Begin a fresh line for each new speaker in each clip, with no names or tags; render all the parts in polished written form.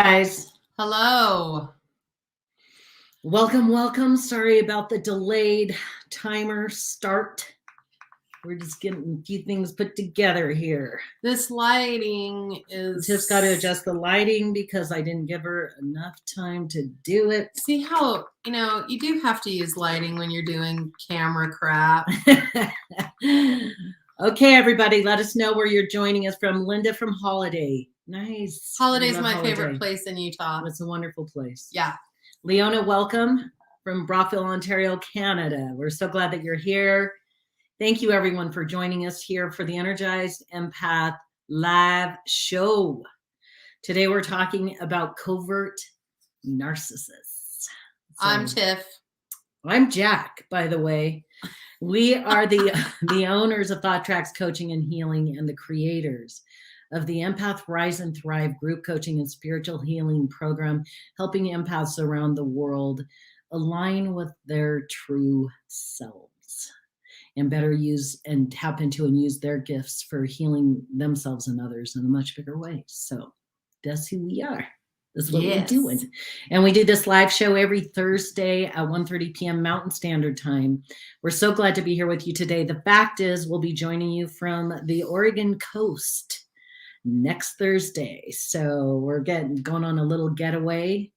guys.
Hello.
Welcome. Sorry about the delayed timer start. We're just getting a few things put together here.
This lighting is...
Just got to adjust the lighting because I didn't give her enough time to do it.
See how, you do have to use lighting when you're doing camera crap.
Okay, everybody, let us know where you're joining us from. Linda from Holiday. Nice.
Holiday's my favorite place in Utah.
It's a wonderful place.
Yeah.
Leona, welcome from Brockville, Ontario, Canada. We're so glad that you're here. Thank you, everyone, for joining us here for the Energized Empath LIVE Show. Today, we're talking about covert narcissists.
I'm Tiff.
I'm Jack, by the way. We are the owners of Thought Tracks Coaching and Healing and the creators of the Empath Rise and Thrive group coaching and spiritual healing program, helping empaths around the world align with their true selves and better use and tap into and use their gifts for healing themselves and others in a much bigger way. So that's who we are. That's what we're doing. And we do this live show every Thursday at 1:30 p.m. Mountain Standard Time. We're so glad to be here with you today. The fact is, we'll be joining you from the Oregon coast next Thursday. So we're going on a little getaway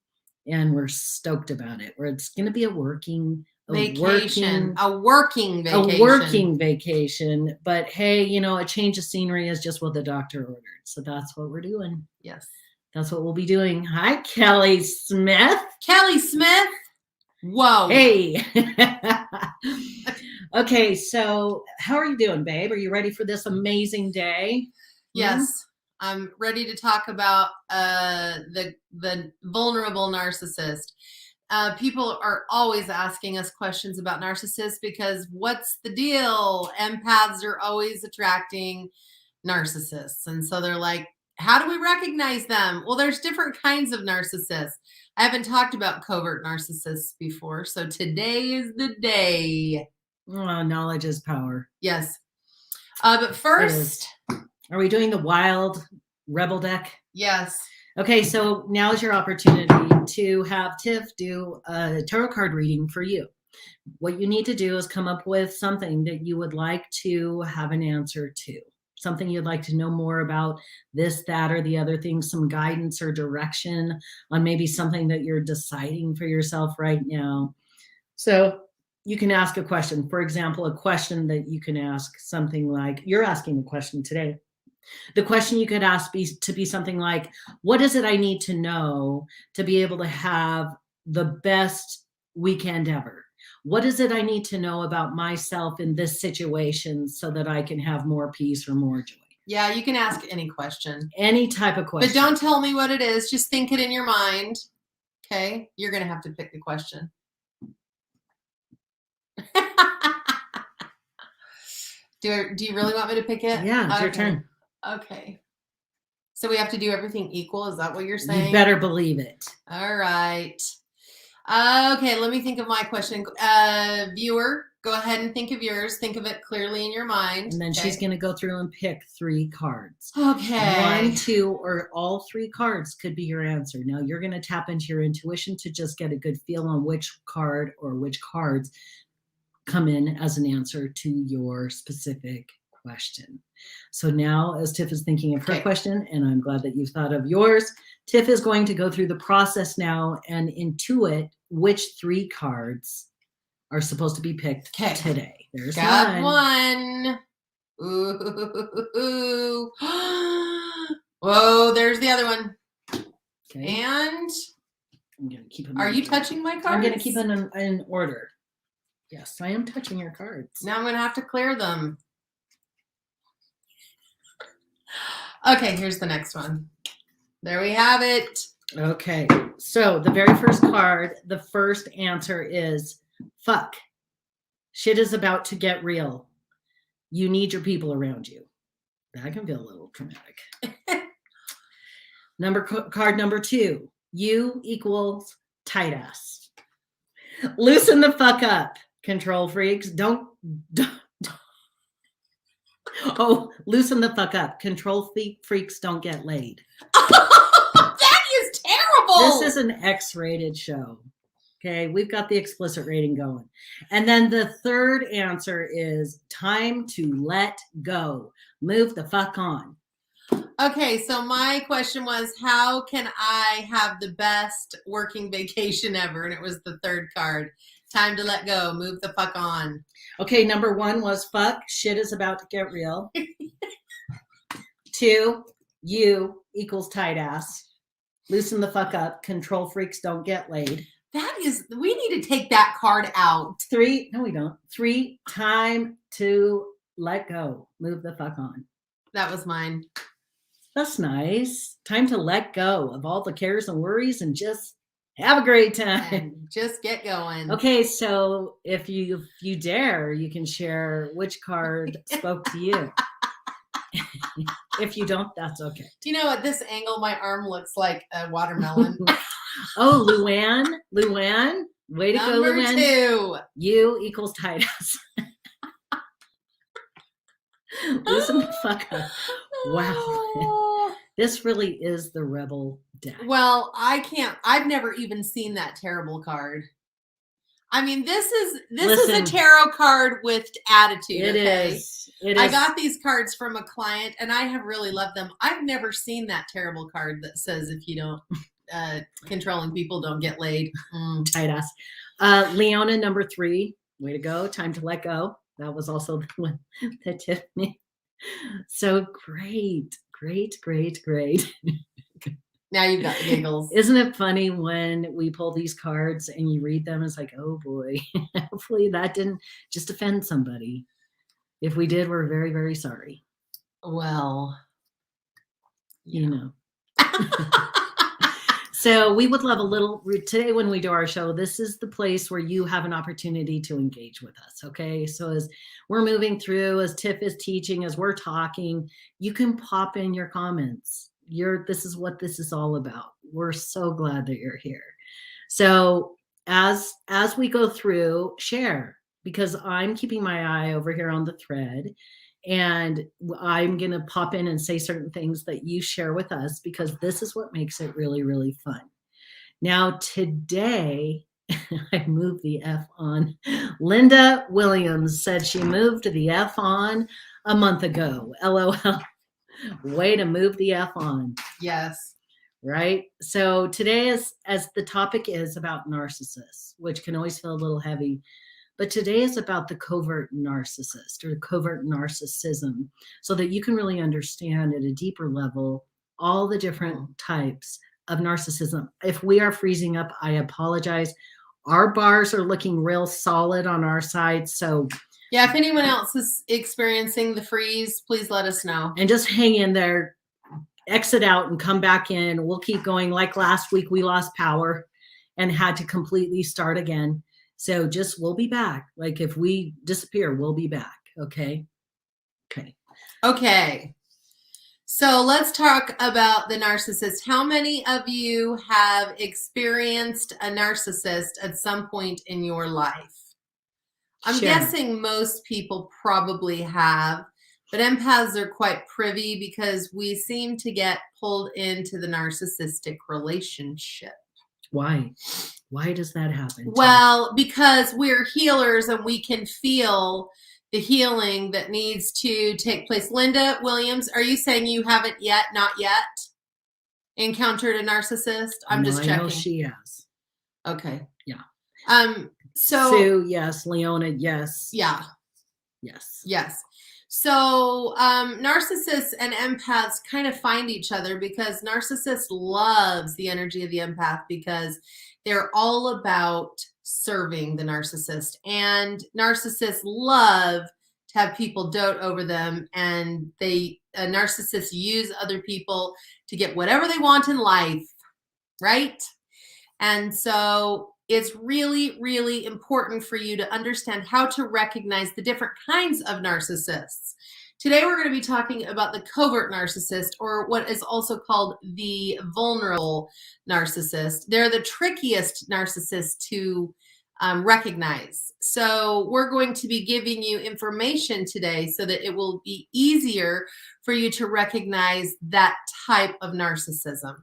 and we're stoked about it. It's going to be a working vacation. But hey, a change of scenery is just what the doctor ordered. So that's what we're doing.
Yes.
That's what we'll be doing. Hi, Kelly Smith.
Kelly Smith. Whoa.
Hey. Okay, so how are you doing, babe? Are you ready for this amazing day?
Yes. I'm ready to talk about the vulnerable narcissist. People are always asking us questions about narcissists because what's the deal? Empaths are always attracting narcissists. And so they're like, how do we recognize them? Well, there's different kinds of narcissists. I haven't talked about covert narcissists before. So today is the day.
Oh, knowledge is power.
Yes. But first,
are we doing the wild rebel deck?
Yes.
Okay, so now is your opportunity to have Tiff do a tarot card reading for you. What you need to do is come up with something that you would like to have an answer to. Something you'd like to know more about, this, that, or the other thing, some guidance or direction on maybe something that you're deciding for yourself right now. So you can ask a question. For example, a question that you can ask something like, you're asking a question today. The question you could ask to be something like, what is it I need to know to be able to have the best weekend ever? What is it I need to know about myself in this situation so that I can have more peace or more joy?
Yeah, you can ask any question.
Any type of question.
But don't tell me what it is. Just think it in your mind. Okay? You're going to have to pick the question. Do you really want me to pick it?
Yeah, it's your turn.
Okay. So we have to do everything equal? Is that what you're saying?
You better believe it.
All right. Okay, let me think of my question. Viewer, go ahead and think of yours. Think of it clearly in your mind.
And then she's going to go through and pick 3 cards.
Okay.
1, 2, or all 3 cards could be your answer. Now you're going to tap into your intuition to just get a good feel on which card or which cards come in as an answer to your specific question. So now, as Tiff is thinking of her question, and I'm glad that you've thought of yours, Tiff is going to go through the process now and intuit which 3 cards are supposed to be picked today. There's
got one. Ooh. Whoa, there's the other one. Okay. And
I'm going to keep them.
Are you touching my cards?
I'm going to keep them in order. Yes, I am touching your cards.
Now I'm going to have to clear them. Okay, here's the next one. There we have it.
Okay, so the very first card, the first answer is fuck. Shit is about to get real. You need your people around you. That can feel a little traumatic. Card number 2, you equals tight ass. Loosen the fuck up, control freaks. Don't Oh, loosen the fuck up. Control freaks don't get laid.
That is
This is an X-rated show. Okay, we've got the explicit rating going. And then the third answer is time to let go. Move the fuck on.
Okay, so my question was, how can I have the best working vacation ever? And it was the third card. Time to let go. Move the fuck on.
Okay, number 1 was fuck. Shit is about to get real. 2, you equals tight ass. Loosen the fuck up. Control freaks don't get laid.
That is, we need to take that card out.
3, no, we don't. 3, time to let go. Move the fuck on.
That was mine.
That's nice. Time to let go of all the cares and worries and just have a great time.
And just get going.
Okay, so if you dare, you can share which card spoke to you. If you don't, that's okay.
Do you know at this angle, my arm looks like a watermelon?
Oh, Luann. Way to go, Luann.
Number 2.
You equals tight ass. Listen the fuck up. Wow. This really is the rebel deck.
Well, I've never even seen that terrible card. I mean, this is a tarot card with attitude.
It is.
I got these cards from a client and I have really loved them. I've never seen that terrible card that says if you don't controlling people don't get laid.
Tight ass. Leona, number 3. Way to go. Time to let go. That was also the one that Tiffany. So great.
Now you've got the giggles.
Isn't it funny when we pull these cards and you read them? It's like, oh boy, hopefully that didn't just offend somebody. If we did, we're very, very sorry.
Well,
you know. So we would love a little, today when we do our show, this is the place where you have an opportunity to engage with us, okay? So as we're moving through, as Tiff is teaching, as we're talking, you can pop in your comments. This is what this is all about. We're so glad that you're here. So as we go through, share, because I'm keeping my eye over here on the thread. And I'm going to pop in and say certain things that you share with us because this is what makes it really, really fun. Now, today, I moved the F on. Linda Williams said she moved the F on a month ago. LOL. Way to move the F on.
Yes.
Right? So today, as the topic is about narcissists, which can always feel a little heavy, but today is about the covert narcissist or covert narcissism so that you can really understand at a deeper level all the different types of narcissism. If we are freezing up, I apologize. Our bars are looking real solid on our side. So
yeah, if anyone else is experiencing the freeze, please let us know.
And just hang in there, exit out and come back in. We'll keep going. Like last week, we lost power and had to completely start again. So we'll be back. Like if we disappear, we'll be back. Okay.
So let's talk about the narcissist. How many of you have experienced a narcissist at some point in your life? I'm guessing most people probably have, but empaths are quite privy because we seem to get pulled into the narcissistic relationship.
Why? Why does that happen?
Well, because we're healers and we can feel the healing that needs to take place. Linda Williams, are you saying you haven't not yet encountered a narcissist? I'm just checking.
I know she has.
Okay.
Yeah.
Sue,
yes. Leona, yes.
Yeah.
Yes.
So narcissists and empaths kind of find each other because narcissist loves the energy of the empath because they're all about serving the narcissist, and narcissists love to have people dote over them, and narcissists use other people to get whatever they want in life, right? And so it's really, really important for you to understand how to recognize the different kinds of narcissists. Today, we're going to be talking about the covert narcissist, or what is also called the vulnerable narcissist. They're the trickiest narcissists to recognize. So we're going to be giving you information today so that it will be easier for you to recognize that type of narcissism.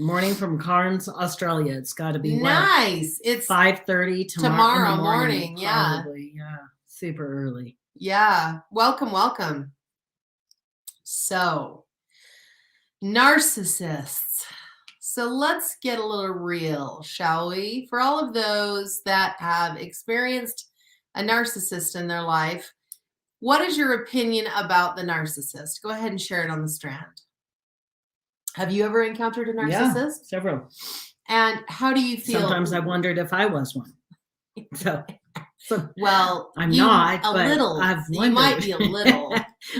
Morning from Cairns, Australia. It's got to be
Nice. It's
5:30
tomorrow
in the
morning. Yeah.
Probably. Yeah. Super early.
Yeah. Welcome, welcome. So, narcissists. So let's get a little real, shall we? For all of those that have experienced a narcissist in their life, what is your opinion about the narcissist? Go ahead and share it on the Strand. Have you ever encountered a narcissist?
Yeah, several.
And how do you feel?
Sometimes I wondered if I was one. So
well,
I'm not,
a
but
little.
I've wondered.
You might be a little.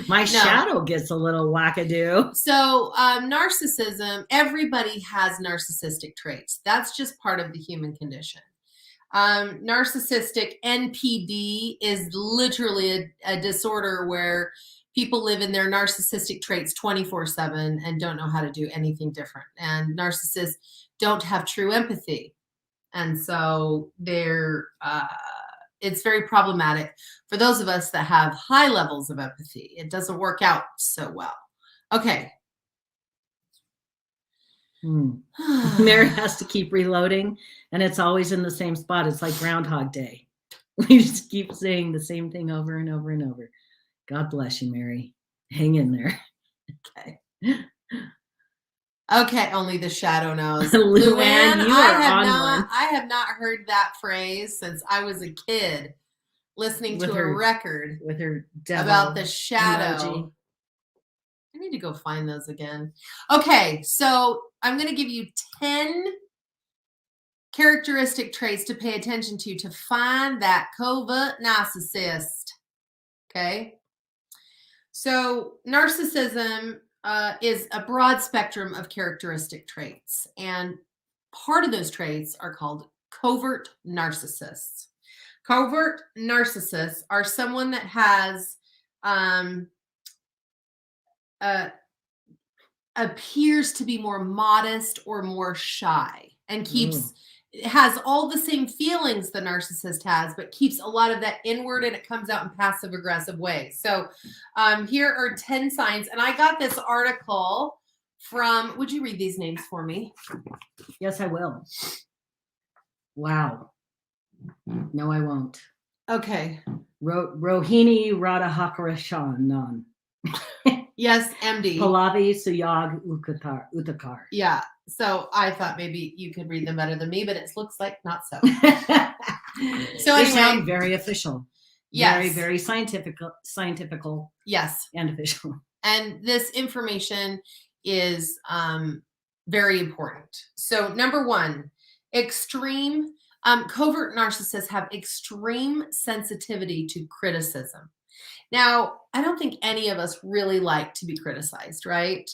My shadow gets a little wackadoo.
So narcissism, everybody has narcissistic traits. That's just part of the human condition. Narcissistic NPD is literally a disorder where people live in their narcissistic traits 24/7 and don't know how to do anything different. And narcissists don't have true empathy. And so it's very problematic for those of us that have high levels of empathy. It doesn't work out so well. Okay.
Mary has to keep reloading, and it's always in the same spot. It's like Groundhog Day. We just keep saying the same thing over and over and over. God bless you, Mary. Hang in there.
Okay. Okay, only the shadow knows.
Luann, you are on one.
I have not heard that phrase since I was a kid, listening to a record
with her devil
about the shadow.
Emoji.
I need to go find those again. Okay, so I'm going to give you 10 characteristic traits to pay attention to find that covert narcissist. Okay, so narcissism is a broad spectrum of characteristic traits, and part of those traits are called covert narcissists. Covert narcissists are someone that has appears to be more modest or more shy and has all the same feelings the narcissist has, but keeps a lot of that inward, and it comes out in passive aggressive ways. So here are 10 signs, and I got this article from, would you read these names for me?
Yes, I will. Wow. No, I won't.
Okay.
Rohini Radhakrishnan.
Yes, MD.
Pallavi Suyag Uttakar.
Yeah. So I thought maybe you could read them better than me, but it looks like not so.
So anyway, they sound very official.
Yes.
Very, very scientific.
Yes.
And official.
And this information is very important. So number one, extreme covert narcissists have extreme sensitivity to criticism. Now, I don't think any of us really like to be criticized, right?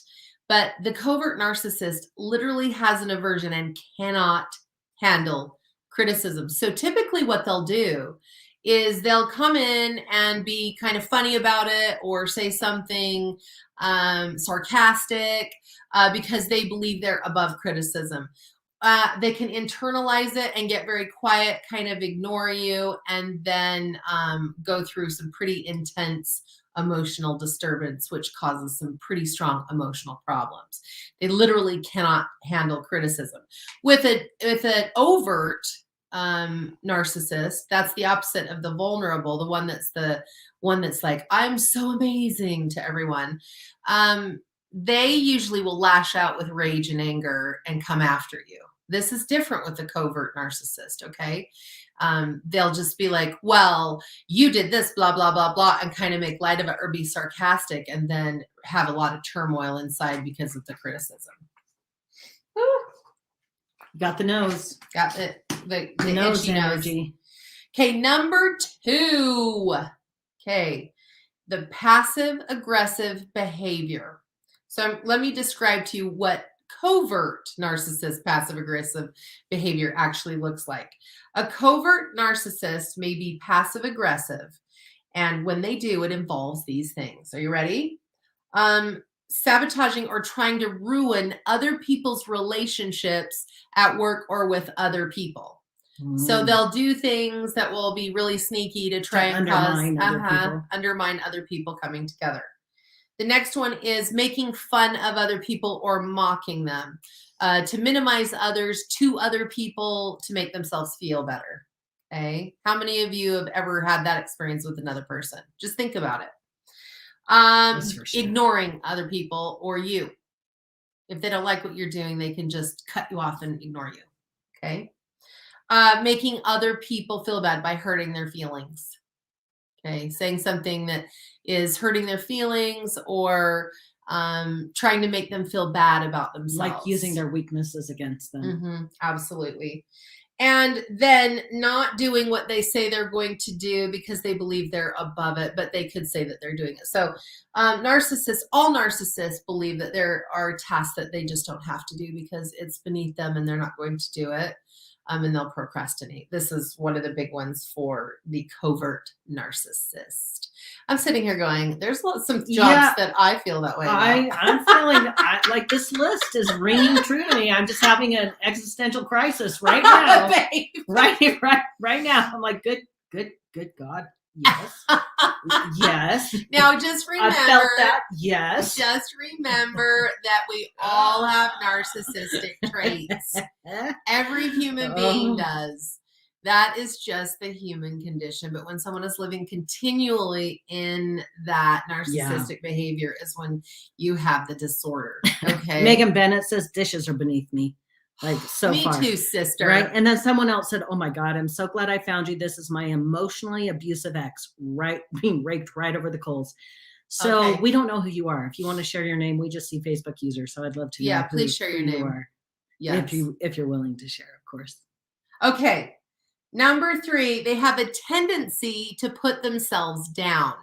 But the covert narcissist literally has an aversion and cannot handle criticism. So typically what they'll do is they'll come in and be kind of funny about it or say something sarcastic because they believe they're above criticism. They can internalize it and get very quiet, kind of ignore you, and then go through some pretty intense emotional disturbance, which causes some pretty strong emotional problems. They literally cannot handle criticism. With an overt narcissist, that's the opposite of the vulnerable, the one that's like, I'm so amazing to everyone. They usually will lash out with rage and anger and come after you. This is different with the covert narcissist, okay? They'll just be like, well, you did this, blah, blah, blah, blah, and kind of make light of it or be sarcastic and then have a lot of turmoil inside because of the criticism.
Got the nose.
Got the
nose energy.
Okay, number 2. Okay, the passive aggressive behavior. So let me describe to you what covert narcissist passive aggressive behavior actually looks like. A covert narcissist may be passive aggressive, and when they do, it involves these things. Are you ready? Sabotaging or trying to ruin other people's relationships at work or with other people. So they'll do things that will be really sneaky to try and undermine other people coming together. The next one is making fun of other people or mocking them. to minimize others to other people to make themselves feel better. Okay. How many of you have ever had that experience with another person? Just think about it.
That's for sure.
Ignoring other people or you. If they don't like what you're doing, they can just cut you off and ignore you. Okay. Making other people feel bad by hurting their feelings. Okay. Saying something that is hurting their feelings or trying to make them feel bad about themselves.
Like using their weaknesses against them.
Absolutely. And then not doing what they say they're going to do because they believe they're above it, but they could say that they're doing it. So all narcissists believe that there are tasks that they just don't have to do because it's beneath them and they're not going to do it. And they'll procrastinate. This is one of the big ones for the covert narcissist. I'm sitting here going, there's some jobs that I feel that way about.
I'm feeling like this list is ringing true to me. I'm just having an existential crisis right now. right now. I'm like, good God. Yes. Yes.
Now just remember.
I felt that. Yes.
Just remember that we all have narcissistic traits. Every human being does. That is just the human condition. But when someone is living continually in that narcissistic behavior is when you have the disorder. Okay.
Megan Bennett says dishes are beneath me. Like so
me
far.
Me too, sister.
Right. And then someone else said, oh my God, I'm so glad I found you. This is my emotionally abusive ex, being raked right over the coals. So we don't know who you are. If you want to share your name, we just see Facebook users. So I'd love to know.
Yeah, please share your name.
Yes. If you're willing to share, of course.
Okay. Number 3, they have a tendency to put themselves down.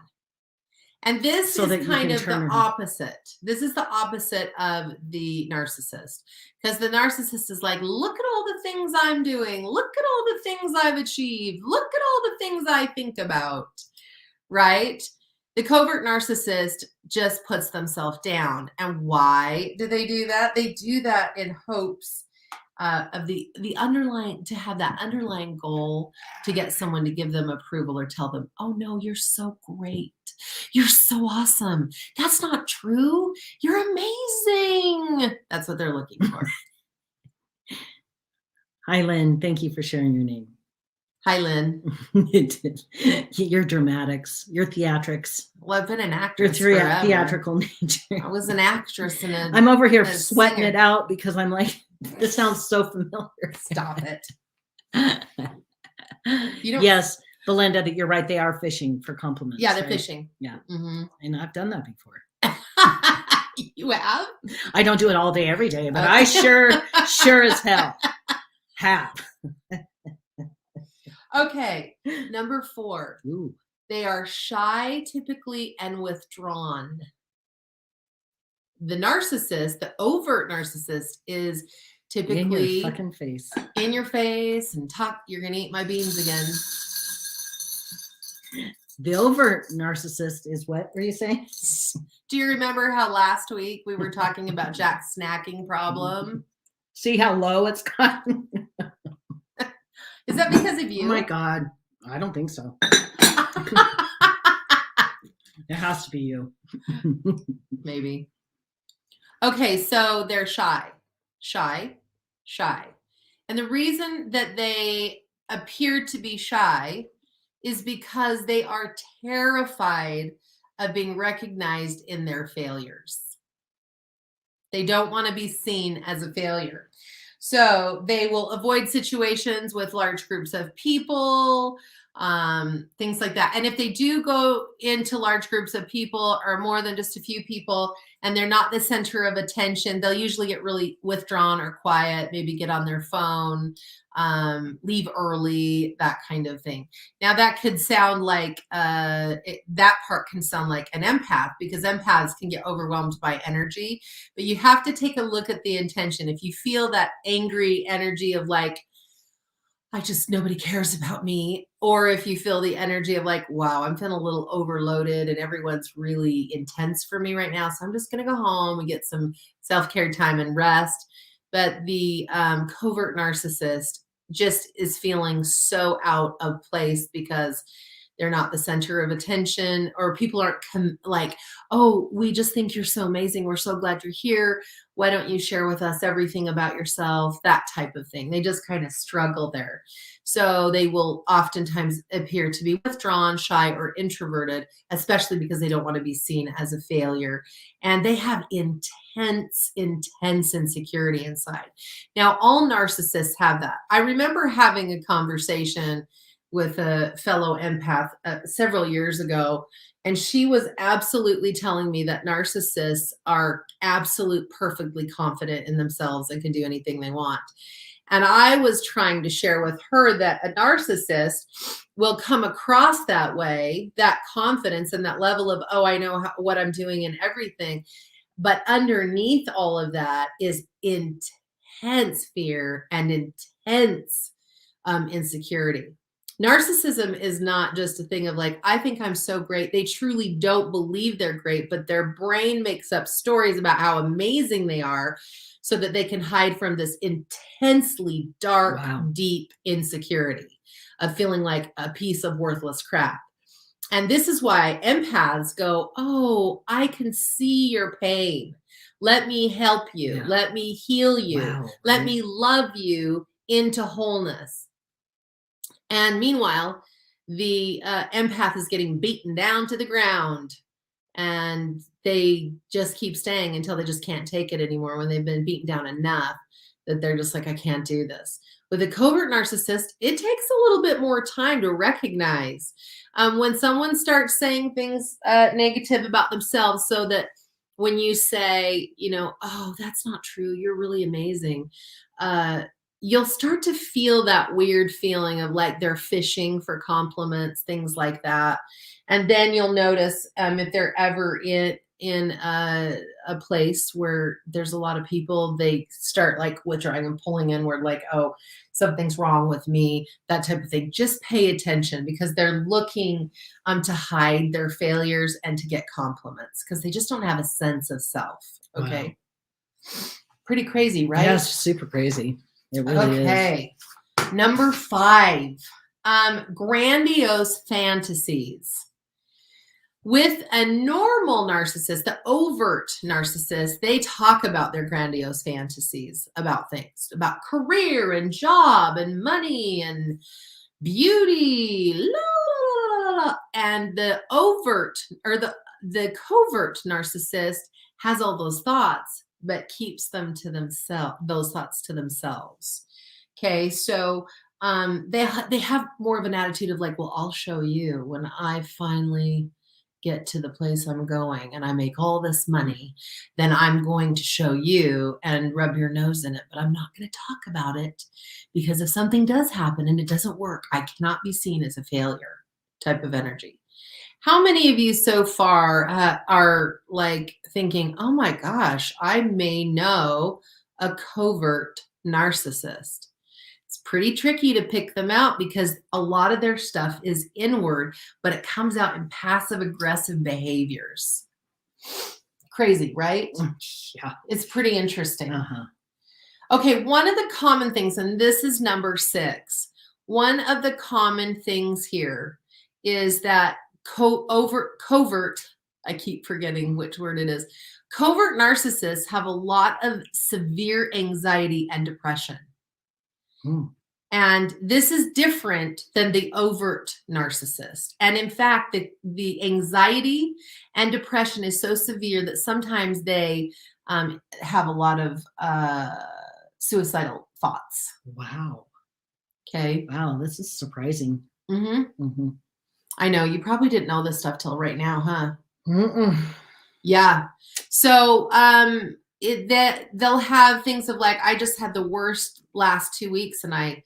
And this is kind of the opposite. This is the opposite of the narcissist. Because the narcissist is like, look at all the things I'm doing. Look at all the things I've achieved. Look at all the things I think about. Right? The covert narcissist just puts themselves down. And why do they do that? They do that in hopes of the underlying, to have that underlying goal to get someone to give them approval or tell them, oh no, you're so great. You're so awesome. That's not true. You're amazing. That's what they're looking for.
Hi, Lynn. Thank you for sharing your name.
Hi, Lynn.
Your dramatics, your theatrics.
Well, I've been an actress
your
forever.
Theatrical nature.
I was an actress and
I'm over here sweating it out because I'm like, this sounds so familiar.
Stop it.
Yes, Belinda, that you're right. They are fishing for compliments.
Yeah, they're fishing.
Yeah. And I've done that before.
You have?
I don't do it all day, every day, but I sure as hell have.
Okay. Number 4.
Ooh.
They are shy typically and withdrawn. The narcissist, the overt narcissist, is typically
in your fucking face.
In your face and talk, you're going to eat my beans again.
The overt narcissist is what were you saying?
Do you remember how last week we were talking about Jack's snacking problem?
See how low it's gotten?
Is that because of you?
Oh my God. I don't think so. It has to be you.
Maybe. Okay, so they're shy. And the reason that they appear to be shy is because they are terrified of being recognized in their failures. They don't want to be seen as a failure. So they will avoid situations with large groups of people, things like that. And if they do go into large groups of people or more than just a few people, and they're not the center of attention, they'll usually get really withdrawn or quiet, maybe get on their phone, leave early, that kind of thing. Now that could sound like, that part can sound like an empath, because empaths can get overwhelmed by energy, but you have to take a look at the intention. If you feel that angry energy of like, nobody cares about me. Or if you feel the energy of like, wow, I'm feeling a little overloaded and everyone's really intense for me right now. So I'm just going to go home and get some self-care time and rest. But the covert narcissist just is feeling so out of place because They're not the center of attention, or people aren't like, oh, we just think you're so amazing. We're so glad you're here. Why don't you share with us everything about yourself? That type of thing. They just kind of struggle there. So they will oftentimes appear to be withdrawn, shy, or introverted, especially because they don't want to be seen as a failure. And they have intense insecurity inside. Now, all narcissists have that. I remember having a conversation with a fellow empath several years ago, and she was absolutely telling me that narcissists are perfectly confident in themselves and can do anything they want. And I was trying to share with her that a narcissist will come across that way, that confidence and that level of, oh, I know what I'm doing and everything. But underneath all of that is intense fear and intense insecurity. Narcissism is not just a thing of like, I think I'm so great. They truly don't believe they're great, but their brain makes up stories about how amazing they are so that they can hide from this intensely dark, deep insecurity of feeling like a piece of worthless crap. And this is why empaths go, oh, I can see your pain. Let me help you. Yeah. Let me heal you. Let me love you into wholeness. And meanwhile, the empath is getting beaten down to the ground, and they just keep staying until they just can't take it anymore, when they've been beaten down enough that they're just like, I can't do this. With a covert narcissist, it takes a little bit more time to recognize when someone starts saying things negative about themselves, so that when you say, you know, oh, that's not true, you're really amazing, you'll start to feel that weird feeling of like they're fishing for compliments, things like that. And then you'll notice if they're ever in a place where there's a lot of people, they start like withdrawing and pulling inward, like, oh, something's wrong with me, that type of thing. Just pay attention, because they're looking to hide their failures and to get compliments, because they just don't have a sense of self. Okay. Wow. Pretty crazy, right?
Yeah, it's super crazy. It really is.
Okay. Number 5, grandiose fantasies. With a normal narcissist, the overt narcissist, they talk about their grandiose fantasies about things, about career and job and money and beauty. La, la, la, la. And the overt or the covert narcissist has all those thoughts, but keeps them to themselves, those thoughts to themselves. Okay, so they have more of an attitude of like, well, I'll show you when I finally get to the place I'm going and I make all this money, then I'm going to show you and rub your nose in it, but I'm not going to talk about it, because if something does happen and it doesn't work, I cannot be seen as a failure type of energy. How many of you so far are like thinking, oh my gosh, I may know a covert narcissist? It's pretty tricky to pick them out, because a lot of their stuff is inward, but it comes out in passive aggressive behaviors. Crazy, right?
Yeah.
It's pretty interesting. Okay, one of the common things, and this is number 6, one of the common things here is that covert, I keep forgetting which word it is. Covert narcissists have a lot of severe anxiety and depression. And this is different than the overt narcissist. And in fact, the anxiety and depression is so severe that sometimes they have a lot of suicidal thoughts.
Wow.
Okay.
Wow, this is surprising.
I know, you probably didn't know this stuff till right now, huh? Yeah. So they'll have things of like, I just had the worst last 2 weeks, and I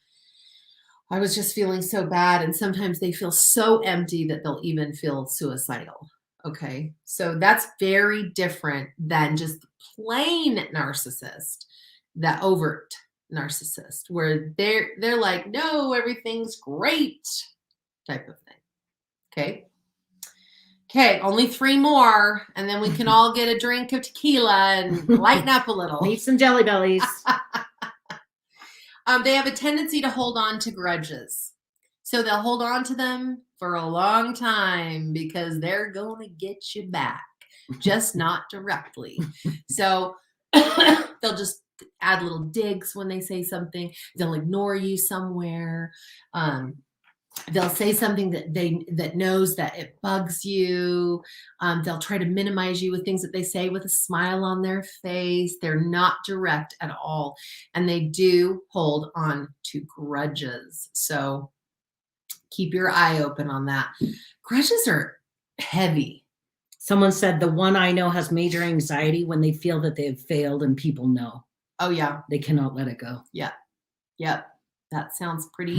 was just feeling so bad. And sometimes they feel so empty that they'll even feel suicidal. Okay. So that's very different than just the plain narcissist, the overt narcissist, where they're like, no, everything's great type of thing. Okay. Okay, only 3 more, and then we can all get a drink of tequila and lighten up a little.
Need some jelly bellies.
They have a tendency to hold on to grudges. So they'll hold on to them for a long time because they're going to get you back, just not directly. So they'll just add little digs when they say something. They'll ignore you somewhere. They'll say something that knows that it bugs you. They'll try to minimize you with things that they say with a smile on their face. They're not direct at all. And they do hold on to grudges. So keep your eye open on that. Grudges are heavy.
Someone said the one I know has major anxiety when they feel that they have failed and people know.
Oh, yeah.
They cannot let it go.
Yeah. Yep. That sounds pretty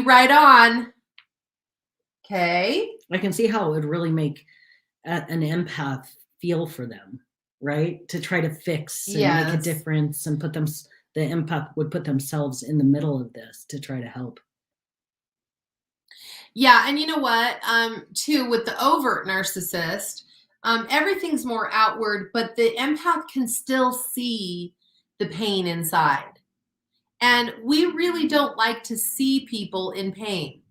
right on. Okay.
I can see how it would really make an empath feel for them, right? To try to fix and make a difference and the empath would put themselves in the middle of this to try to help.
Yeah. And you know what? Too, with the overt narcissist, everything's more outward, but the empath can still see the pain inside. And we really don't like to see people in pain.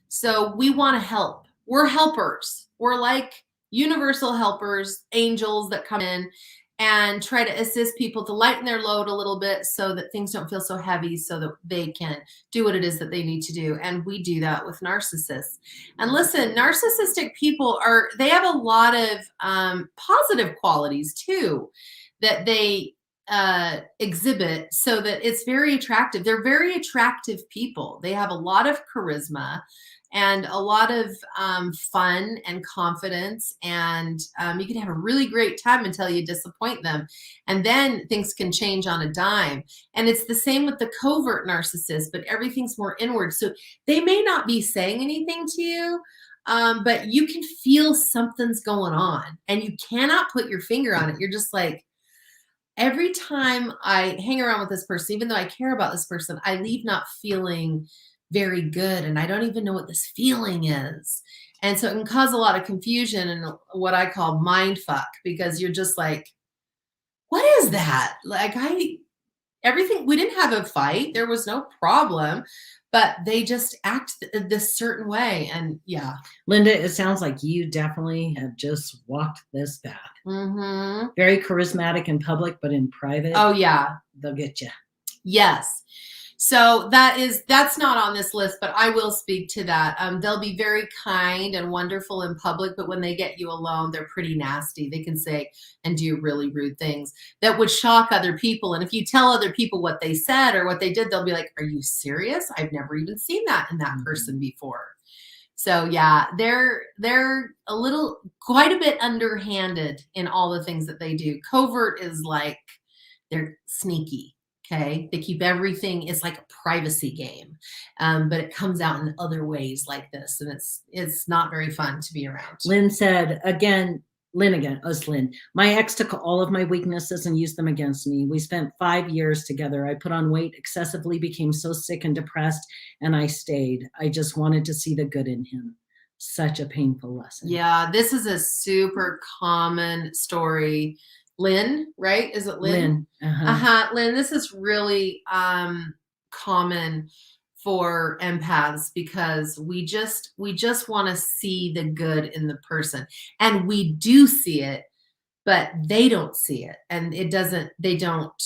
So we want to help. We're helpers. We're like universal helpers, angels that come in and try to assist people to lighten their load a little bit so that things don't feel so heavy so that they can do what it is that they need to do. And we do that with narcissists. And listen, narcissistic people they have a lot of positive qualities too that they exhibit so that it's very attractive. They're very attractive people. They have a lot of charisma and a lot of fun and confidence. And you can have a really great time until you disappoint them. And then things can change on a dime. And it's the same with the covert narcissist, but everything's more inward. So they may not be saying anything to you, but you can feel something's going on and you cannot put your finger on it. You're just like, every time I hang around with this person, even though I care about this person, I leave not feeling very good. And I don't even know what this feeling is. And so it can cause a lot of confusion and what I call mind fuck, because you're just like, what is that? Like everything, we didn't have a fight. There was no problem, but they just act this certain way. And yeah.
Linda, it sounds like you definitely have just walked this path.
Mm-hmm.
Very charismatic in public, but in private.
Oh yeah.
They'll get you.
Yes. So that's not on this list, but I will speak to that. They'll be very kind and wonderful in public, but when they get you alone, they're pretty nasty. They can say and do really rude things that would shock other people. And if you tell other people what they said or what they did, they'll be like, are you serious? I've never even seen that in that person before. So yeah, they're quite a bit underhanded in all the things that they do. Covert is like, they're sneaky. Okay. They keep everything. It's like a privacy game. But it comes out in other ways like this. And it's not very fun to be around.
Lynn said Lynn, my ex took all of my weaknesses and used them against me. We spent 5 years together. I put on weight excessively, became so sick and depressed, and I stayed. I just wanted to see the good in him. Such a painful lesson.
Yeah. This is a super common story. Lynn, right? Is it Lynn?
Lynn.
Lynn, this is really common for empaths because we just want to see the good in the person. And we do see it, but they don't see it. And they don't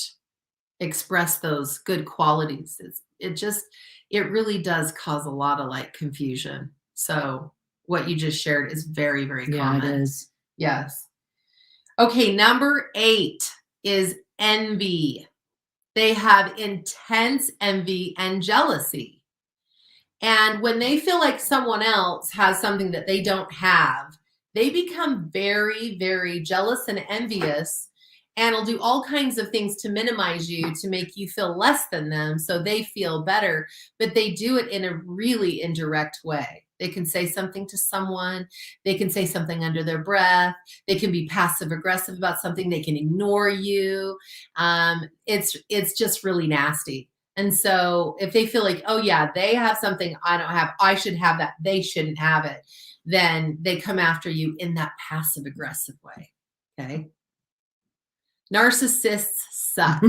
express those good qualities. It really does cause a lot of like confusion. So what you just shared is very, very common.
Yeah, it is.
Yes. Okay, number 8 is envy. They have intense envy and jealousy. And when they feel like someone else has something that they don't have, they become very, very jealous and envious and will do all kinds of things to minimize you, to make you feel less than them so they feel better. But they do it in a really indirect way. They can say something to someone. They can say something under their breath. They can be passive aggressive about something. They can ignore you. It's just really nasty. And so if they feel like, oh yeah, they have something I don't have, I should have that, they shouldn't have it, then they come after you in that passive aggressive way. Okay. Narcissists suck.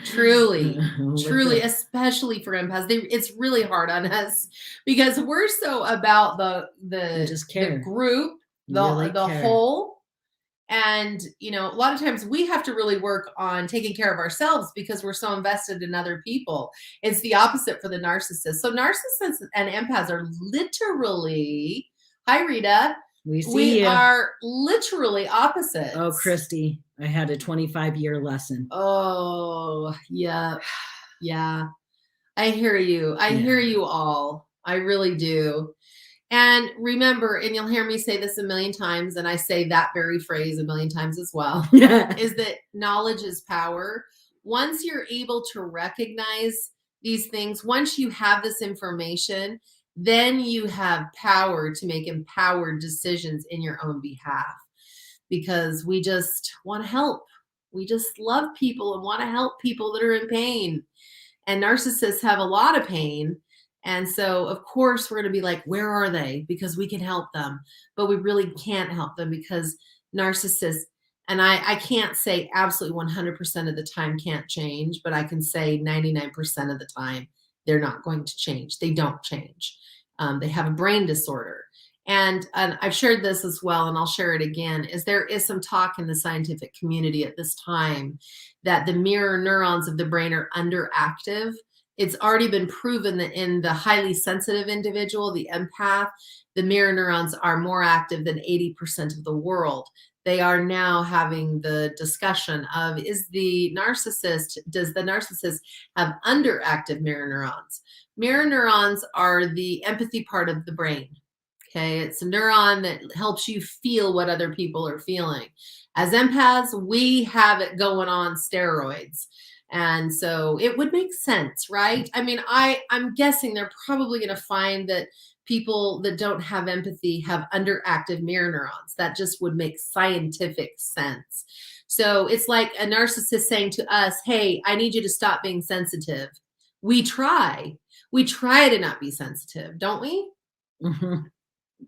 Truly, truly, especially for empaths. It's really hard on us because we're so about the group, the whole. And, a lot of times we have to really work on taking care of ourselves because we're so invested in other people. It's the opposite for the narcissist. So narcissists and empaths are literally, hi, Rita. We are literally opposites.
Oh, Christy, I had a 25-year lesson.
Oh, yeah. Yeah. I hear you. I hear you all. I really do. And remember, and you'll hear me say this a million times, and I say that very phrase a million times as well, is that knowledge is power. Once you're able to recognize these things, once you have this information, then you have power to make empowered decisions in your own behalf, because we just want to help. We just love people and want to help people that are in pain. And narcissists have a lot of pain. And so, of course, we're going to be like, where are they? Because we can help them, but we really can't help them because narcissists, and I can't say absolutely 100% of the time can't change, but I can say 99% of the time they're not going to change. They don't change. They have a brain disorder. And I've shared this as well, and I'll share it again, is there is some talk in the scientific community at this time that the mirror neurons of the brain are underactive. It's already been proven that in the highly sensitive individual, the empath, the mirror neurons are more active than 80% of the world. They are now having the discussion of, does the narcissist have underactive mirror neurons? Mirror neurons are the empathy part of the brain. Okay, it's a neuron that helps you feel what other people are feeling. As empaths, we have it going on steroids. And so it would make sense, right? I mean, I'm guessing they're probably going to find that people that don't have empathy have underactive mirror neurons. That just would make scientific sense. So it's like a narcissist saying to us, hey, I need you to stop being sensitive. We try to not be sensitive, don't we?
Mm-hmm.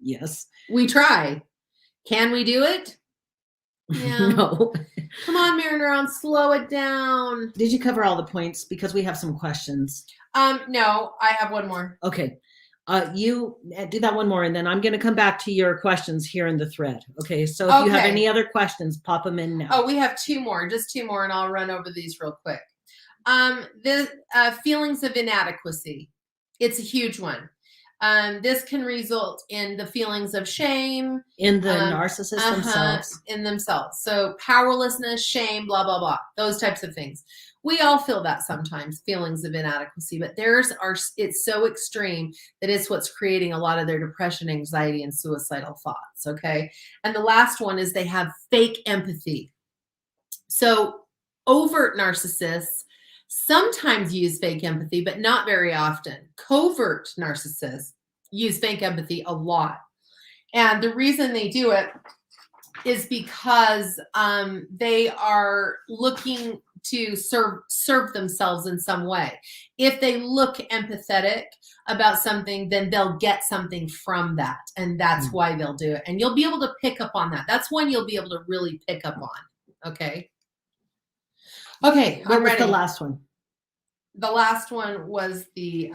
Yes.
We try. Can we do it? Yeah.
No.
Come on, mirror neurons, slow it down.
Did you cover all the points? Because we have some questions.
No, I have one more.
Okay. You do that one more, and then I'm going to come back to your questions here in the thread. Okay. So if you have any other questions, pop them in now.
Oh, we have just two more, and I'll run over these real quick. The feelings of inadequacy. It's a huge one. This can result in the feelings of shame.
In the narcissists themselves.
In themselves. So powerlessness, shame, blah, blah, blah. Those types of things. We all feel that sometimes, feelings of inadequacy, but it's so extreme that it's what's creating a lot of their depression, anxiety, and suicidal thoughts, okay? And the last one is they have fake empathy. So overt narcissists sometimes use fake empathy, but not very often. Covert narcissists use fake empathy a lot. And the reason they do it is because they are looking to serve themselves in some way. If they look empathetic about something, then they'll get something from that. And that's why they'll do it. And you'll be able to pick up on that. That's when you'll be able to really pick up on. Okay. Okay.
What was the last one?
The last one was the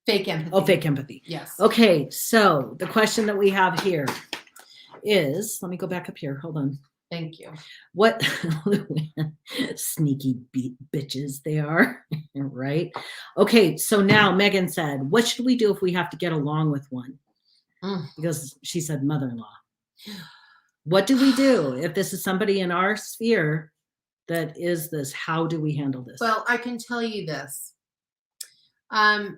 fake empathy.
Oh, fake empathy.
Yes.
Okay. So the question that we have here is, let me go back up here. Hold on.
Thank you.
What sneaky bitches they are, right? Okay. So now Megan said, what should we do if we have to get along with one? Because she said mother-in-law. What do we do if this is somebody in our sphere that is this? How do we handle this?
Well, I can tell you this.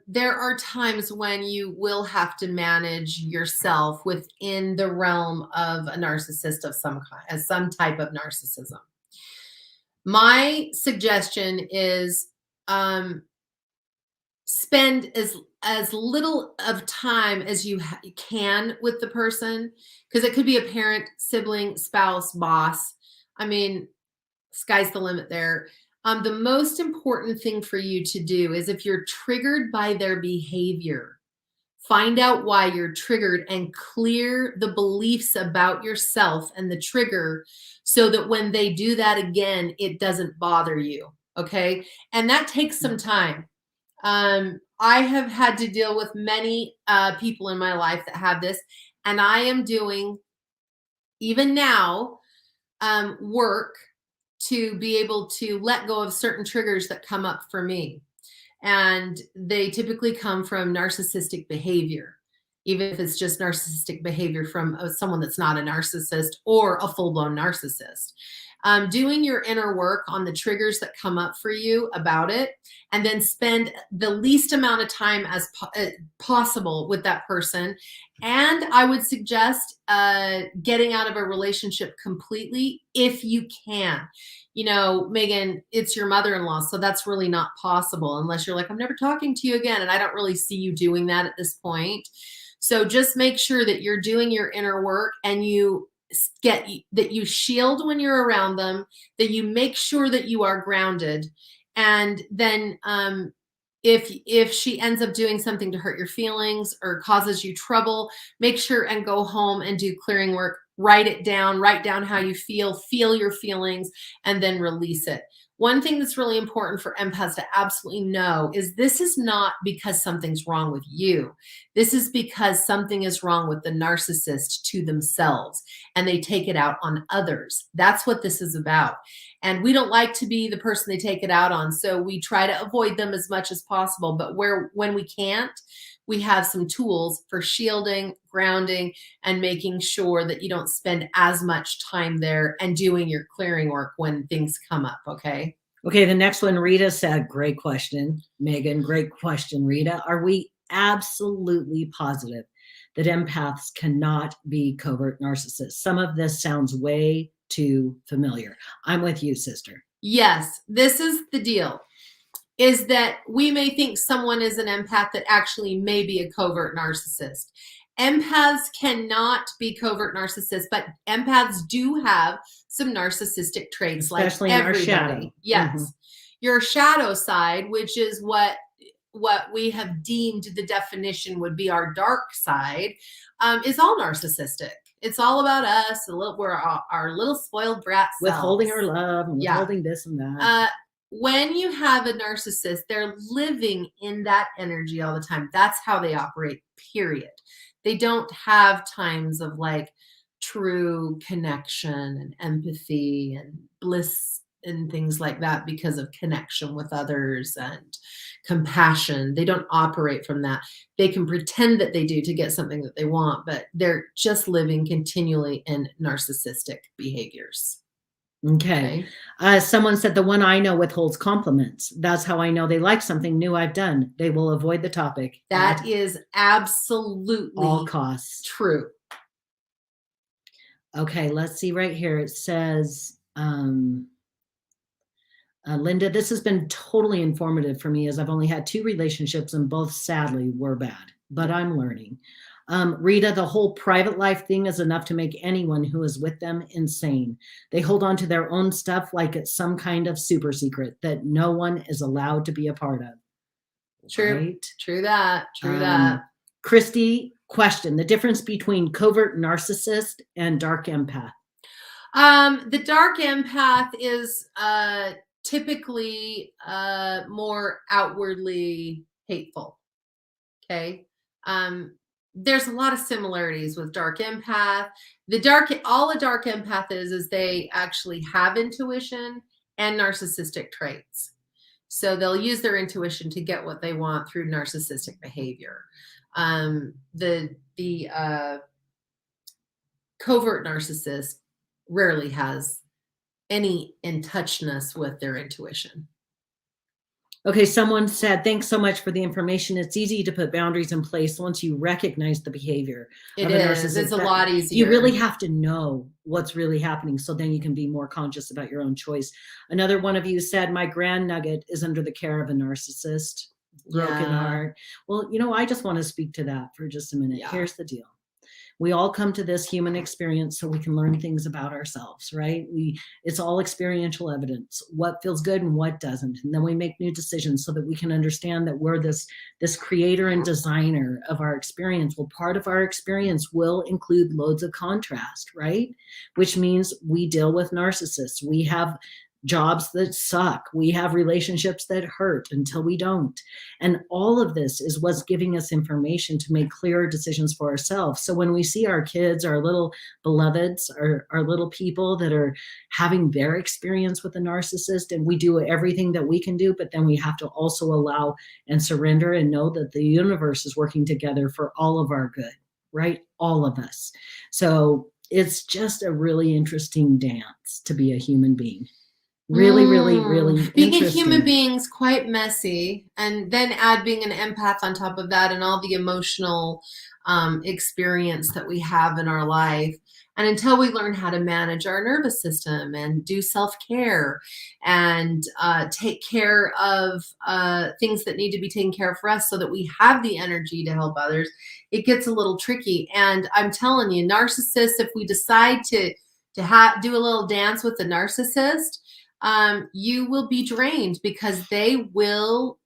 There are times when you will have to manage yourself within the realm of a narcissist of some kind, as some type of narcissism. My suggestion is spend as little of time as you can with the person, because it could be a parent, sibling, spouse, boss. I mean, sky's the limit there. The most important thing for you to do is, if you're triggered by their behavior, Find out why you're triggered and clear the beliefs about yourself and the trigger so that when they do that again, it doesn't bother you. Okay. And that takes some time. I have had to deal with many people in my life that have this, and I am doing, even now, work to be able to let go of certain triggers that come up for me. And they typically come from narcissistic behavior, even if it's just narcissistic behavior from someone that's not a narcissist or a full-blown narcissist. Doing your inner work on the triggers that come up for you about it, and then spend the least amount of time as possible with that person. And I would suggest getting out of a relationship completely if you can. You know, Megan, it's your mother-in-law, so that's really not possible unless you're like, I'm never talking to you again. And I don't really see you doing that at this point. So just make sure that you're doing your inner work, and you get that you shield when you're around them, that you make sure that you are grounded. And then if she ends up doing something to hurt your feelings or causes you trouble, make sure and go home and do clearing work. Write it down, write down how you feel your feelings, and then release it. One thing that's really important for empaths to absolutely know is this is not because something's wrong with you. This is because something is wrong with the narcissist to themselves, and they take it out on others. That's what this is about. And we don't like to be the person they take it out on, so we try to avoid them as much as possible. But when we can't, we have some tools for shielding, grounding, and making sure that you don't spend as much time there and doing your clearing work when things come up, okay?
Okay, the next one, Rita said, great question, Megan, great question, Rita. Are we absolutely positive that empaths cannot be covert narcissists? Some of this sounds way too familiar. I'm with you, sister.
Yes, this is the deal. Is that we may think someone is an empath that actually may be a covert narcissist. Empaths cannot be covert narcissists, but empaths do have some narcissistic traits,
especially
like
in
everybody.
Our shadow.
Yes.
Mm-hmm.
Your shadow side, which is what we have deemed the definition would be our dark side, is all narcissistic. It's all about us. We're our little spoiled brat selves.
Withholding our love and withholding this and that.
When you have a narcissist, they're living in that energy all the time. That's how they operate, period. They don't have times of like true connection and empathy and bliss and things like that because of connection with others and compassion. They don't operate from that. They can pretend that they do to get something that they want, but they're just living continually in narcissistic behaviors.
Okay. Someone said the one I know withholds compliments. That's how I know they like something new I've done. They will avoid the topic.
That is absolutely
all costs.
True.
Okay, let's see right here. It says, Linda, this has been totally informative for me as I've only had 2 relationships and both sadly were bad, but I'm learning. Rita, the whole private life thing is enough to make anyone who is with them insane. They hold on to their own stuff like it's some kind of super secret that no one is allowed to be a part of.
True.
Right?
True that. True that.
Christy, question, the difference between covert narcissist and dark empath.
The dark empath is typically more outwardly hateful. Okay. There's a lot of similarities with dark empath. All a dark empath is they actually have intuition and narcissistic traits. So they'll use their intuition to get what they want through narcissistic behavior. The covert narcissist rarely has any in touchness with their intuition.
Okay, someone said, thanks so much for the information. It's easy to put boundaries in place once you recognize the behavior.
It is. It's a lot easier.
You really have to know what's really happening, so then you can be more conscious about your own choice. Another one of you said, my grand nugget is under the care of a narcissist. Broken heart. Well, I just want to speak to that for just a minute. Yeah. Here's the deal. We all come to this human experience so we can learn things about ourselves, right? It's all experiential evidence, what feels good and what doesn't. And then we make new decisions so that we can understand that we're this creator and designer of our experience. Well, part of our experience will include loads of contrast, right? Which means we deal with narcissists. We have jobs that suck. We have relationships that hurt until we don't. And all of this is what's giving us information to make clearer decisions for ourselves. So when we see our kids, our little beloveds, our little people that are having their experience with a narcissist, and we do everything that we can do, but then we have to also allow and surrender and know that the universe is working together for all of our good, right? All of us. So it's just a really interesting dance to be a human being. Really, really, really
being a human being's quite messy, and then add being an empath on top of that and all the emotional experience that we have in our life. And until we learn how to manage our nervous system and do self-care and take care of things that need to be taken care of for us so that we have the energy to help others, it gets a little tricky. And I'm telling you, narcissists, if we decide to do a little dance with the narcissist, you will be drained, because they will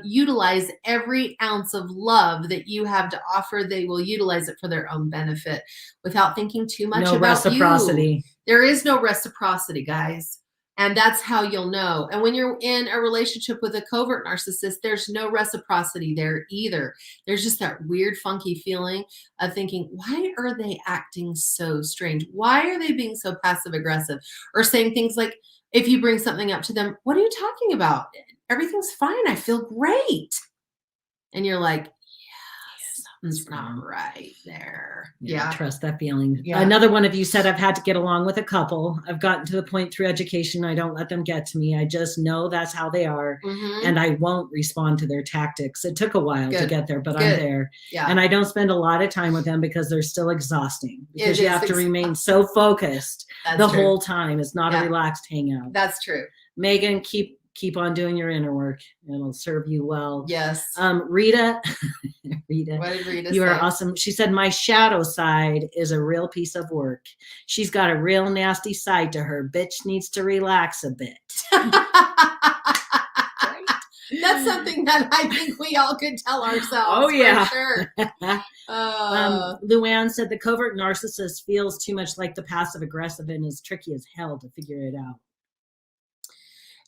utilize every ounce of love that you have to offer. They will utilize it for their own benefit without thinking too much about
reciprocity.
You. There is no reciprocity, guys. And that's how you'll know. And when you're in a relationship with a covert narcissist, there's no reciprocity there either. There's just that weird, funky feeling of thinking, why are they acting so strange? Why are they being so passive aggressive? Or saying things like, if you bring something up to them, what are you talking about? Everything's fine. I feel great. And you're like, yeah, something's not right there.
Yeah. Trust that feeling.
Yeah.
Another one of you said, I've had to get along with a couple. I've gotten to the point through education, I don't let them get to me. I just know that's how they are.
Mm-hmm.
And I won't respond to their tactics. It took a while to get there, but I'm there.
Yeah.
And I don't spend a lot of time with them because they're still exhausting, because you have to remain so focused whole time. It's not a relaxed hangout.
That's true.
Megan, keep on doing your inner work. It'll serve you well.
Yes.
Rita,
what did Rita say?
You are awesome. She said, my shadow side is a real piece of work. She's got a real nasty side to her. Bitch needs to relax a bit.
That's something that I think we all could tell ourselves.
Oh, yeah.
For sure.
Luann said, the covert narcissist feels too much like the passive aggressive and is tricky as hell to figure it out.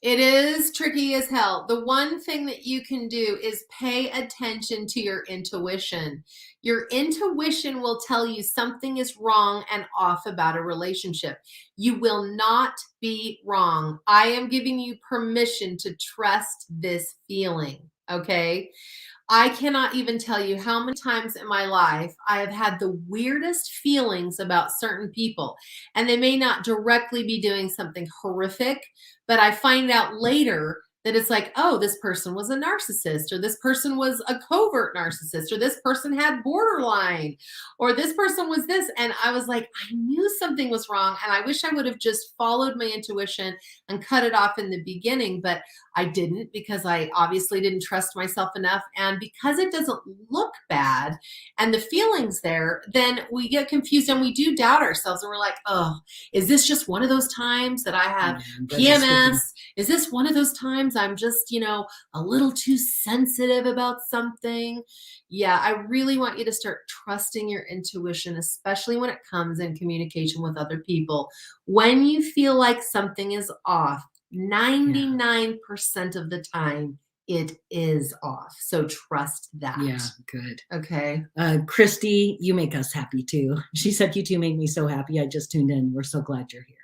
It is tricky as hell. The one thing that you can do is pay attention to your intuition. Your intuition will tell you something is wrong and off about a relationship. You will not be wrong. I am giving you permission to trust this feeling, okay? I cannot even tell you how many times in my life I have had the weirdest feelings about certain people. And they may not directly be doing something horrific, but I find out later that it's like, oh, this person was a narcissist, or this person was a covert narcissist, or this person had borderline, or this person was this. And I was like, I knew something was wrong. And I wish I would have just followed my intuition and cut it off in the beginning, but I didn't, because I obviously didn't trust myself enough. And because it doesn't look bad and the feelings there, then we get confused and we do doubt ourselves. And we're like, oh, is this just one of those times that I have PMS? Is this one of those times I'm just, a little too sensitive about something? Yeah, I really want you to start trusting your intuition, especially when it comes in communication with other people. When you feel like something is off, 99% of the time, it is off. So trust that.
Yeah, good.
Okay.
Christy, you make us happy too. She said, you two make me so happy. I just tuned in. We're so glad you're here.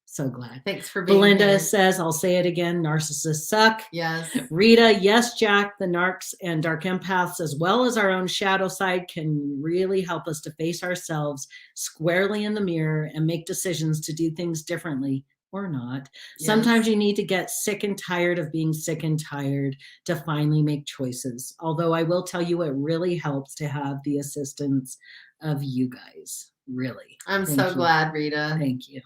So glad.
Thanks for being
Belinda
here.
says, I'll say it again, narcissists suck.
Yes.
Rita, yes, Jack, the narcs and dark empaths, as well as our own shadow side, can really help us to face ourselves squarely in the mirror and make decisions to do things differently or not. Yes. Sometimes you need to get sick and tired of being sick and tired to finally make choices. Although I will tell you, it really helps to have the assistance of you guys. Really.
I'm so glad, Rita.
Thank you.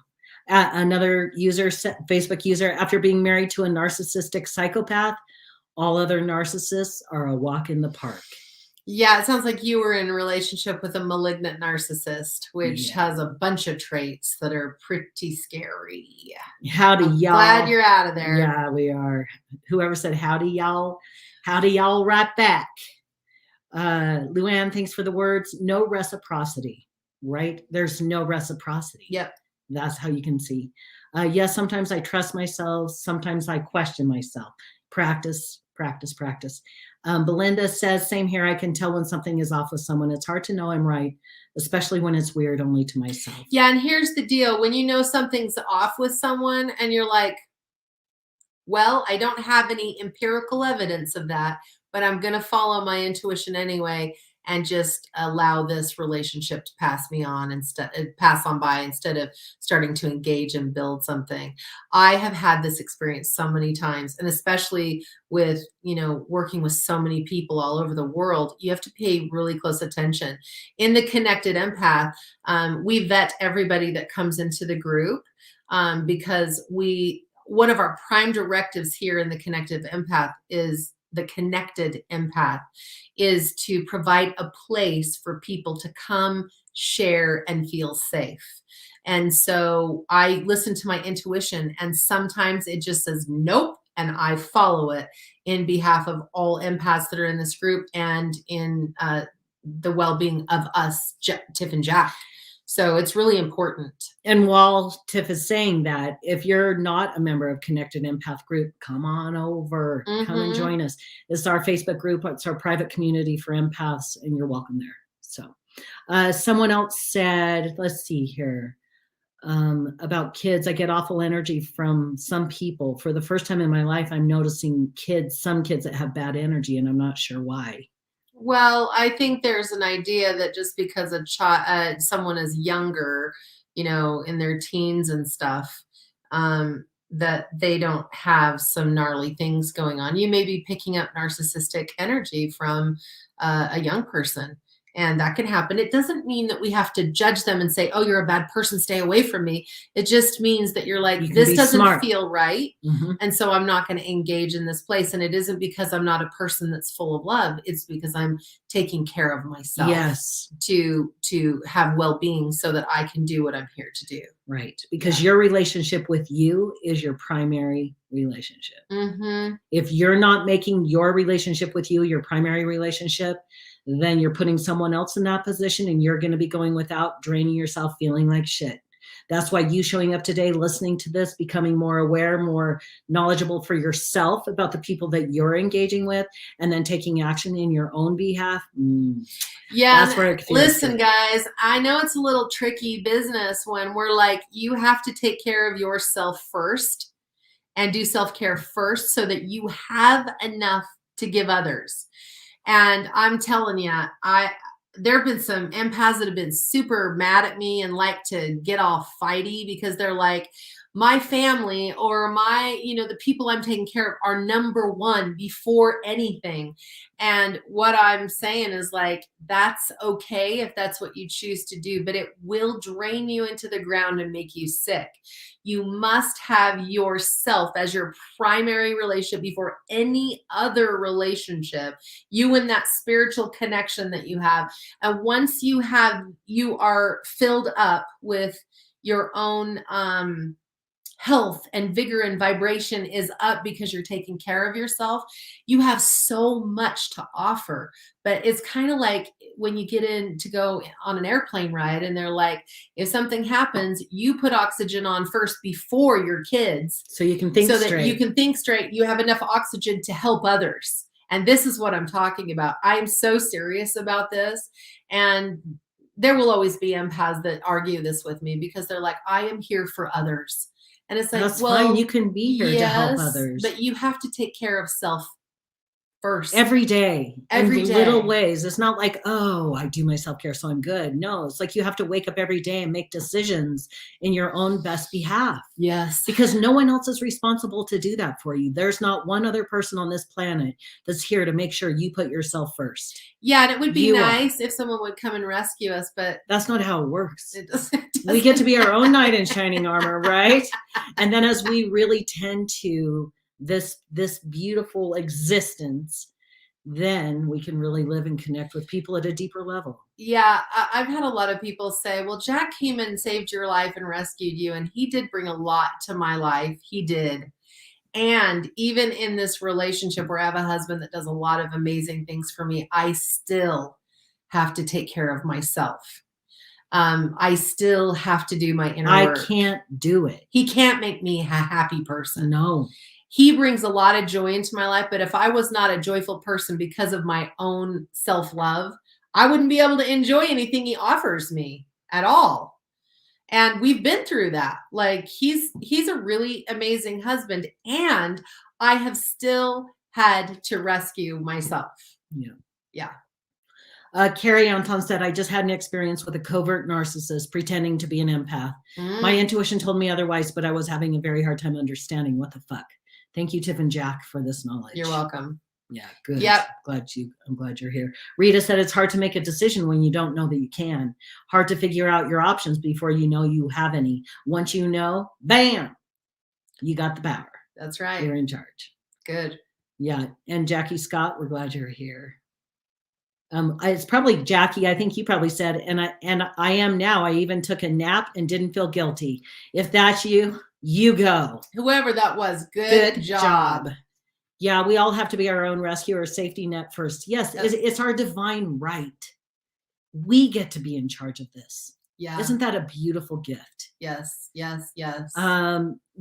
Another user, Facebook user, after being married to a narcissistic psychopath, all other narcissists are a walk in the park.
Yeah, it sounds like you were in a relationship with a malignant narcissist, which has a bunch of traits that are pretty scary.
Howdy,
I'm
y'all.
glad you're out of there.
Yeah, we are. Whoever said howdy, y'all. Howdy, y'all, right back. Luann, thanks for the words. No reciprocity, right? There's no reciprocity.
Yep.
That's how you can see. Yes, sometimes I trust myself. Sometimes I question myself. Practice, practice, practice. Belinda says, same here. I can tell when something is off with someone. It's hard to know I'm right, especially when it's weird only to myself.
Yeah, and here's the deal. When you know something's off with someone and you're like, well, I don't have any empirical evidence of that, but I'm going to follow my intuition anyway and just allow this relationship to pass on by instead of starting to engage and build something. I have had this experience so many times, and especially with, working with so many people all over the world, you have to pay really close attention. In the Connected Empath, we vet everybody that comes into the group because one of our prime directives here in the Connected Empath is to provide a place for people to come, share, and feel safe. And so I listen to my intuition, and sometimes it just says nope, and I follow it in behalf of all empaths that are in this group and in the well-being of us, Tiff and Jack. So it's really important.
And while Tiff is saying that, if you're not a member of Connected Empath Group, come on over, come and join us. This is our Facebook group. It's our private community for empaths, and you're welcome there. So someone else said, let's see here, about kids. I get awful energy from some people. For the first time in my life, I'm noticing some kids that have bad energy, and I'm not sure why.
Well, I think there's an idea that just because someone is younger, in their teens and stuff, that they don't have some gnarly things going on. You may be picking up narcissistic energy from a young person, and that can happen. It doesn't mean that we have to judge them and say, oh, you're a bad person, stay away from me. It just means that you're like, this doesn't feel right. And so I'm not going to engage in this place. And it isn't because I'm not a person that's full of love. It's because I'm taking care of myself.
Yes.
To have well-being so that I can do what I'm here to do.
Right. Because your relationship with you is your primary relationship. If you're not making your relationship with you your primary relationship, then you're putting someone else in that position, and you're going to be going without, draining yourself, feeling like shit. That's why you showing up today, listening to this, becoming more aware, more knowledgeable for yourself about the people that you're engaging with, and then taking action in your own behalf.
Yeah.
That's where it feels
listen,
good.
Guys, I know it's a little tricky business when we're like, you have to take care of yourself first and do self-care first so that you have enough to give others. And I'm telling you, there have been some empaths that have been super mad at me and like to get all fighty because they're like, my family or the people I'm taking care of are number one before anything. And what I'm saying is like, that's okay if that's what you choose to do, but it will drain you into the ground and make you sick. You must have yourself as your primary relationship before any other relationship, you and that spiritual connection that you have. And once you are filled up with your own, health and vigor and vibration is up because you're taking care of yourself, you have so much to offer. But it's kind of like when you get in to go on an airplane ride and they're like, if something happens, you put oxygen on first before your kids.
So you can think straight.
So that you can think straight. You have enough oxygen to help others. And this is what I'm talking about. I'm so serious about this. And there will always be empaths that argue this with me because they're like, I am here for others. And it's like,
that's
well,
fine. You can be here to help others.
But you have to take care of self first.
Every day.
Every
in
day.
Little ways. It's not like, oh, I do my self-care, so I'm good. No, it's like you have to wake up every day and make decisions in your own best behalf.
Yes.
Because no one else is responsible to do that for you. There's not one other person on this planet that's here to make sure you put yourself first.
Yeah, and it would be nice if someone would come and rescue us, but
that's not how it works.
It doesn't.
We get to be our own knight in shining armor, right? And then as we really tend to this beautiful existence, then we can really live and connect with people at a deeper level.
Yeah, I've had a lot of people say, well, Jack came and saved your life and rescued you. And he did bring a lot to my life. He did. And even in this relationship where I have a husband that does a lot of amazing things for me, I still have to take care of myself. I still have to do my inner work.
I can't do it.
He can't make me a happy person.
No.
He brings a lot of joy into my life, but if I was not a joyful person because of my own self-love, I wouldn't be able to enjoy anything he offers me at all. And we've been through that. Like he's a really amazing husband, and I have still had to rescue myself.
Yeah.
Yeah.
Carrie Anton said, I just had an experience with a covert narcissist pretending to be an empath. My intuition told me otherwise, but I was having a very hard time understanding what the fuck. Thank you, Tiff and Jack, for this knowledge.
You're welcome.
Yeah, good.
Yep.
I'm glad you're here. Rita said it's hard to make a decision when you don't know that you can. Hard to figure out your options before you know you have any. Once you know, bam, you got the power.
That's right.
You're in charge.
Good.
Yeah. And Jackie Scott, we're glad you're here. It's probably Jackie. I think you probably said, and I am now. I even took a nap and didn't feel guilty. If that's you, you go.
Whoever that was, good job.
Yeah, we all have to be our own rescuer, safety net first. Yes, it's our divine right. We get to be in charge of this.
Yeah.
Isn't that a beautiful gift?
Yes, yes, yes.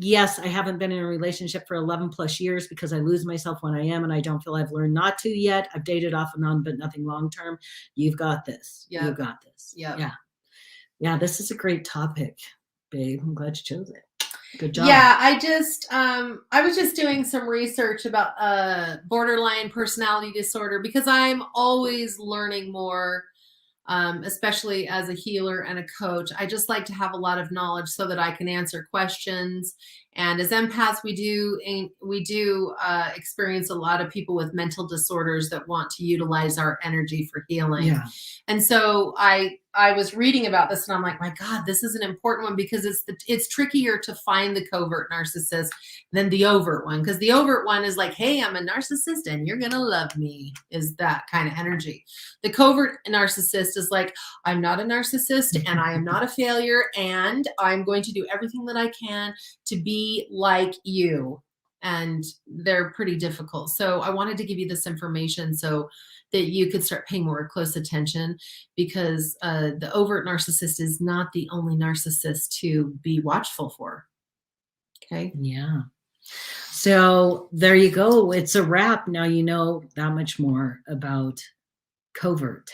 Yes, I haven't been in a relationship for 11 plus years because I lose myself when I am, and I don't feel I've learned not to yet. I've dated off and on, but nothing long term. You've got this.
Yep.
You've got this.
Yep.
Yeah. Yeah, this is a great topic, babe. I'm glad you chose it. Good job.
Yeah, I was just doing some research about borderline personality disorder because I'm always learning more, especially as a healer and a coach. I just like to have a lot of knowledge so that I can answer questions. And as empaths, we do experience a lot of people with mental disorders that want to utilize our energy for healing.
Yeah.
And so I was reading about this and I'm like, my God, this is an important one because it's trickier to find the covert narcissist than the overt one. Because the overt one is like, hey, I'm a narcissist and you're going to love me, is that kind of energy. The covert narcissist is like, I'm not a narcissist and I am not a failure and I'm going to do everything that I can to be like you. And they're pretty difficult. So I wanted to give you this information so that you could start paying more close attention, because the overt narcissist is not the only narcissist to be watchful for. Okay.
Yeah. So there you go. It's a wrap. Now you know that much more about covert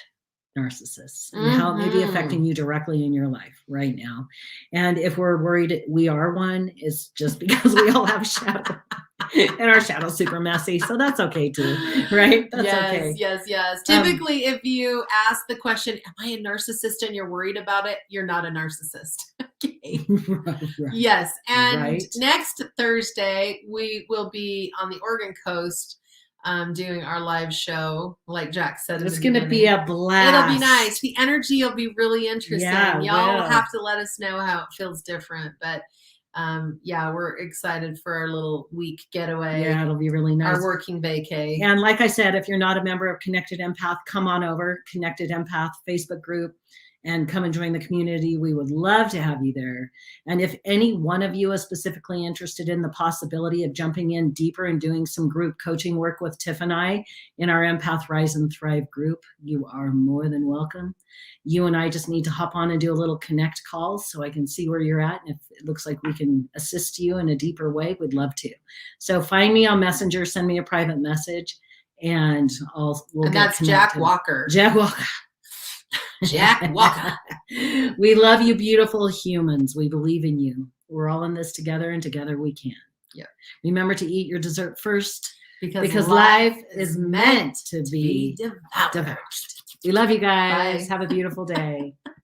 narcissists and how it may be affecting you directly in your life right now. And if we're worried we are one, it's just because we all have shadow and our shadow's super messy. So that's okay too, right? That's okay.
Yes. Typically, if you ask the question, am I a narcissist, and you're worried about it, you're not a narcissist. Okay.
Right.
Yes. And next Thursday, we will be on the Oregon coast doing our live show, like Jack said.
It's going to be a blast.
It'll be nice. The energy will be really interesting.
Yeah,
Y'all will have to let us know how it feels different. But yeah, we're excited for our little week getaway.
Yeah, it'll be really nice.
Our working vacay.
And like I said, if you're not a member of Connected Empath, come on over, Connected Empath Facebook group, and come and join the community. We would love to have you there. And if any one of you is specifically interested in the possibility of jumping in deeper and doing some group coaching work with Tiff and I in our Empath Rise and Thrive group, you are more than welcome. You and I just need to hop on and do a little connect call so I can see where you're at. And if it looks like we can assist you in a deeper way, we'd love to. So find me on Messenger, send me a private message, and we'll
and that's Jack Walker.
Jack Walker.
Jack Walker.
We love you, beautiful humans. We believe in you. We're all in this together, and together we can.
Yeah.
Remember to eat your dessert first,
because
life is meant to be
devoured.
We love you guys.
Bye.
Have a beautiful day.